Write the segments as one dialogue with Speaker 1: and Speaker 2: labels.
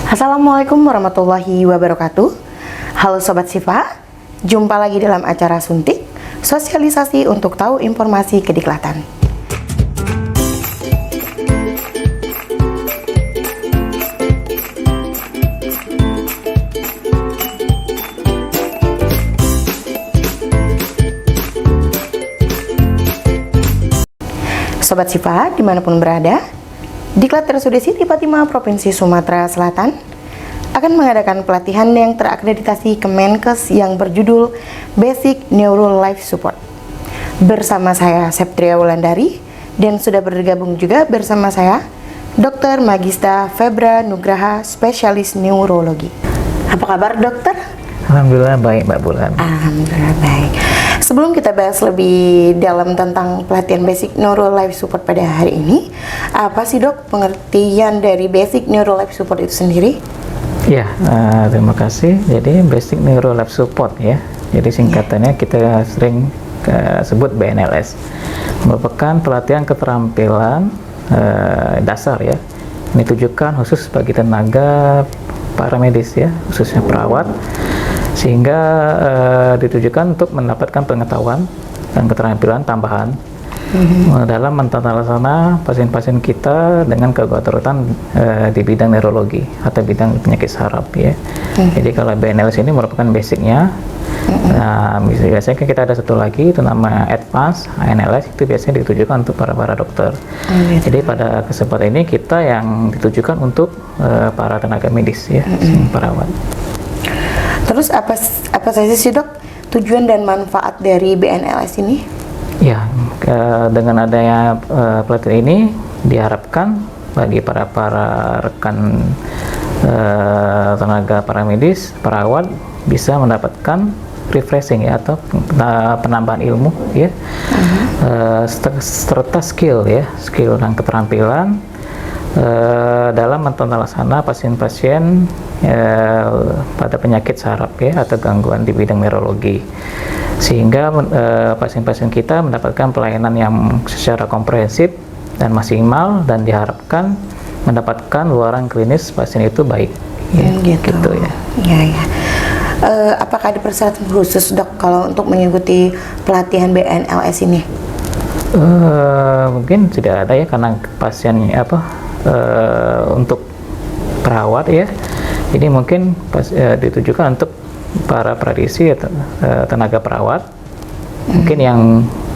Speaker 1: Assalamualaikum warahmatullahi wabarakatuh. Halo Sobat Sifa, jumpa lagi dalam acara Suntik, sosialisasi untuk tahu informasi kediklatan. Sobat Sifa, dimanapun berada, Diklat RSUD Siti Fatimah Provinsi Sumatera Selatan akan mengadakan pelatihan yang terakreditasi Kemenkes yang berjudul Basic Neuro Life Support. Bersama saya Septria Wulandari dan sudah bergabung juga bersama saya Dr. Magista Febra Nugraha, spesialis neurologi. Apa kabar dokter?
Speaker 2: Alhamdulillah baik Mbak Bulan.
Speaker 1: Alhamdulillah baik. Sebelum kita bahas lebih dalam tentang pelatihan Basic Neuro Life Support pada hari ini, apa sih dok pengertian dari Basic Neuro Life Support itu sendiri?
Speaker 2: Ya, terima kasih. Jadi Basic Neuro Life Support ya. Jadi singkatannya kita sering sebut BNLS. Merupakan pelatihan keterampilan dasar ya. Ini ditujukan khusus bagi tenaga para medis ya, khususnya perawat, sehingga ditujukan untuk mendapatkan pengetahuan dan keterampilan tambahan dalam mentata laksana pasien-pasien kita dengan keguatan di bidang neurologi atau bidang penyakit saraf ya. Jadi kalau BNLS ini merupakan basicnya. Nah, biasanya kita ada satu lagi itu nama Advance ANLS, itu biasanya ditujukan untuk para dokter. Jadi pada kesempatan ini kita yang ditujukan untuk para tenaga medis ya, perawat.
Speaker 1: Terus apa saja sih dok tujuan dan manfaat dari BNLS ini?
Speaker 2: Ya, dengan adanya pelatihan ini diharapkan bagi para rekan tenaga para medis, perawat bisa mendapatkan refreshing ya, atau penambahan ilmu ya, serta skill dan keterampilan dalam mentata laksana pasien-pasien pada penyakit saraf ya, atau gangguan di bidang neurologi, sehingga pasien-pasien kita mendapatkan pelayanan yang secara komprehensif dan maksimal, dan diharapkan mendapatkan luaran klinis pasien itu baik ya, gitu ya.
Speaker 1: Apakah ada persyaratan khusus dok kalau untuk mengikuti pelatihan BNLS ini?
Speaker 2: Mungkin tidak ada ya, karena pasien untuk perawat ya, ini mungkin ditujukan untuk para praktisi atau tenaga perawat, mungkin yang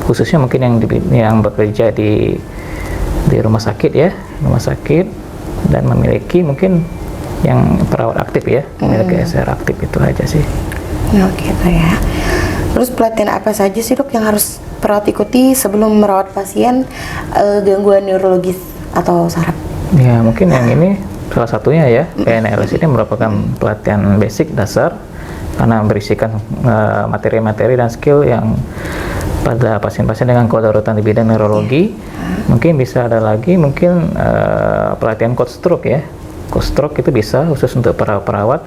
Speaker 2: khususnya mungkin yang bekerja di rumah sakit ya, dan memiliki mungkin yang perawat aktif ya, memiliki SR aktif, itu aja sih.
Speaker 1: Oh gitu ya. Terus pelatihan apa saja sih dok yang harus perawat ikuti sebelum merawat pasien gangguan neurologis atau saraf?
Speaker 2: Ya mungkin yang ini salah satunya ya, PNLS ini merupakan pelatihan basic dasar karena berisikan materi-materi dan skill yang pada pasien-pasien dengan kedaruratan di bidang neurologi. Mungkin bisa ada lagi mungkin pelatihan code stroke ya. Code stroke itu bisa khusus untuk para perawat,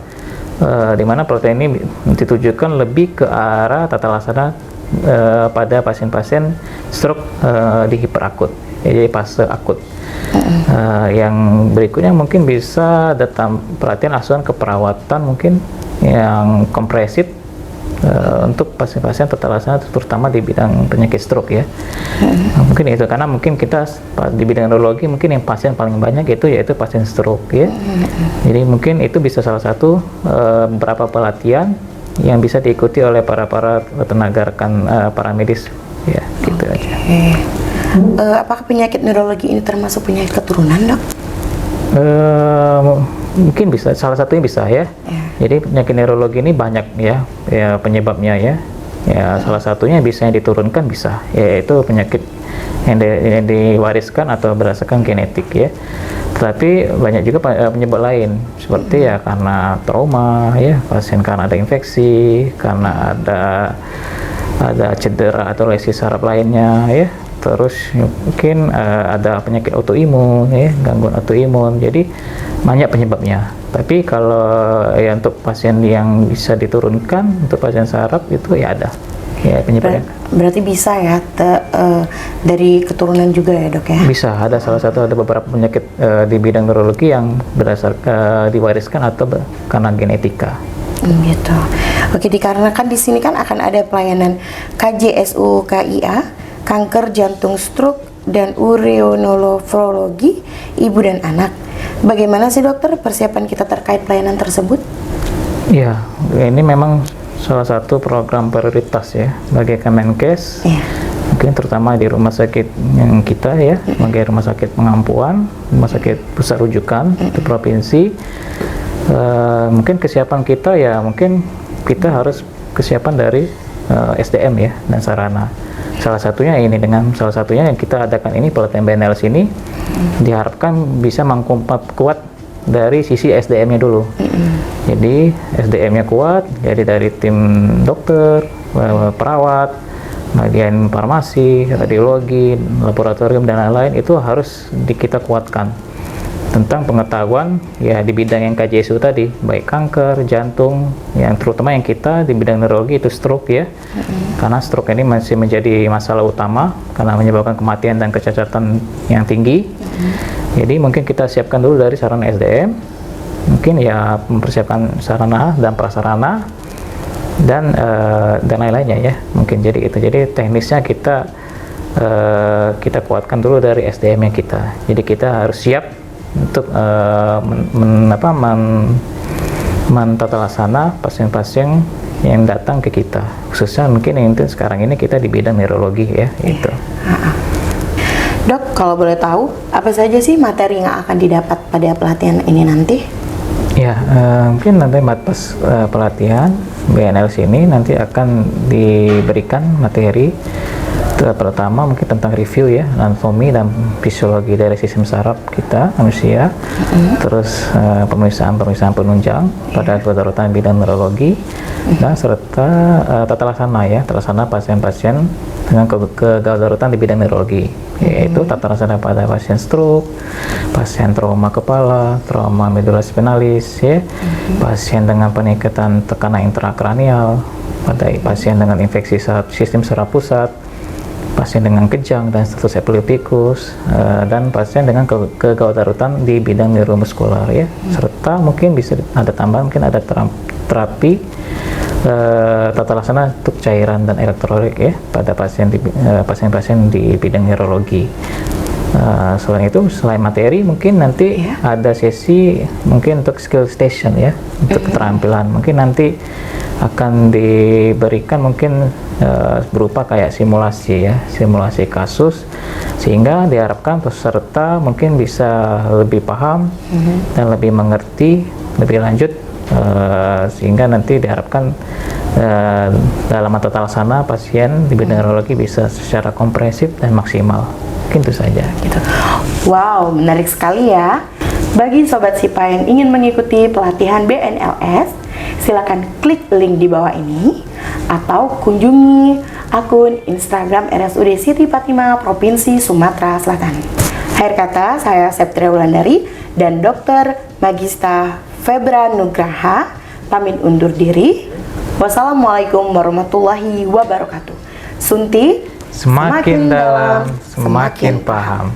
Speaker 2: di mana pelatihan ini ditujukan lebih ke arah tata laksana pada pasien-pasien stroke di hiperakut, jadi fase akut. Yang berikutnya mungkin bisa datang pelatihan asuhan keperawatan mungkin yang kompresif untuk pasien-pasien tata laksana terutama di bidang penyakit stroke ya. Mungkin itu karena mungkin kita di bidang neurologi mungkin yang pasien paling banyak yaitu pasien stroke ya. Jadi mungkin itu bisa salah satu beberapa pelatihan yang bisa diikuti oleh para tenaga rekan para medis ya, gitu aja.
Speaker 1: Apakah penyakit neurologi ini termasuk penyakit keturunan dok?
Speaker 2: Mungkin bisa, salah satunya bisa ya. Jadi penyakit neurologi ini banyak ya penyebabnya ya. Salah satunya bisa yang diturunkan bisa, yaitu penyakit yang diwariskan atau berdasarkan genetik ya. Tetapi banyak juga penyebab lain seperti ya karena trauma ya, pasien karena ada infeksi, karena ada cedera atau lesi saraf lainnya ya. Terus mungkin ada penyakit autoimun ya, gangguan autoimun. Jadi banyak penyebabnya. Tapi kalau ya untuk pasien yang bisa diturunkan, untuk pasien saraf itu ya ada. ya penyebabnya.
Speaker 1: Berarti bisa ya dari keturunan juga ya dok ya?
Speaker 2: Bisa, ada beberapa penyakit di bidang neurologi yang diwariskan atau karena genetika.
Speaker 1: Gitu. Oke, dikarenakan di sini kan akan ada pelayanan KJSU KIA, kanker jantung, stroke, dan ureonefrologi ibu dan anak. Bagaimana sih dokter persiapan kita terkait pelayanan tersebut?
Speaker 2: Ya, ini memang salah satu program prioritas ya bagi Kemenkes.
Speaker 1: Iya.
Speaker 2: Mungkin terutama di rumah sakit yang kita ya, sebagai rumah sakit pengampuan, rumah sakit pusat rujukan di provinsi. Mungkin kesiapan kita ya, mungkin kita harus kesiapan dari SDM ya dan sarana. Salah satunya yang kita adakan ini pelatihan BNLS ini diharapkan bisa kuat dari sisi SDM-nya dulu. Jadi SDM-nya kuat, jadi dari tim dokter, perawat, bagian farmasi, radiologi, laboratorium dan lain-lain itu harus kita kuatkan tentang pengetahuan ya di bidang yang KJSU tadi, baik kanker, jantung, yang terutama yang kita di bidang neurologi itu stroke ya. Karena stroke ini masih menjadi masalah utama karena menyebabkan kematian dan kecacatan yang tinggi. Jadi mungkin kita siapkan dulu dari sarana SDM, mungkin ya mempersiapkan sarana dan prasarana dan lain-lainnya ya. Mungkin jadi itu. Jadi teknisnya kita kuatkan dulu dari SDM nya kita. Jadi kita harus siap untuk mentata laksana pasien-pasien yang datang ke kita, khususnya mungkin yang sekarang ini kita di bidang neurologi ya. Itu.
Speaker 1: Dok, kalau boleh tahu apa saja sih materi yang akan didapat pada pelatihan ini nanti?
Speaker 2: Ya, mungkin nanti pas pelatihan BNLS ini nanti akan diberikan materi pertama mungkin tentang review ya, anatomi dan fisiologi dari sistem saraf kita manusia, terus pemeriksaan penunjang pada kedaruratan bidang neurologi, dan serta tata laksana pasien-pasien dengan kedaruratan di bidang neurologi, yaitu tata laksana pada pasien stroke, pasien trauma kepala, trauma medula spinalis ya, pasien dengan peningkatan tekanan intrakranial, pada pasien dengan infeksi sistem saraf pusat, pasien dengan kejang dan status epileptikus, dan pasien dengan kegawat darurat di bidang neuromuskular ya, serta mungkin bisa ada tambahan, mungkin ada terapi tata laksana untuk cairan dan elektrolit ya pada pasien-pasien di bidang neurologi. Selain itu, selain materi mungkin nanti ada sesi mungkin untuk skill station ya, untuk keterampilan. Mungkin nanti akan diberikan mungkin berupa kayak simulasi kasus, sehingga diharapkan peserta mungkin bisa lebih paham dan lebih mengerti lebih lanjut, sehingga nanti diharapkan dalam tata laksana pasien di bidang neurologi bisa secara komprehensif dan maksimal. Mungkin itu saja.
Speaker 1: Gitu. Wow, menarik sekali ya. Bagi Sobat Sipa yang ingin mengikuti pelatihan BNLS, silakan klik link di bawah ini atau kunjungi akun Instagram RSUD Siti Fatimah Provinsi Sumatera Selatan. Akhir kata, saya Septria Wulandari dan Dr. Magista Febra Nugraha pamit undur diri. Wassalamualaikum warahmatullahi wabarakatuh. Sunti,
Speaker 2: semakin dalam, semakin paham.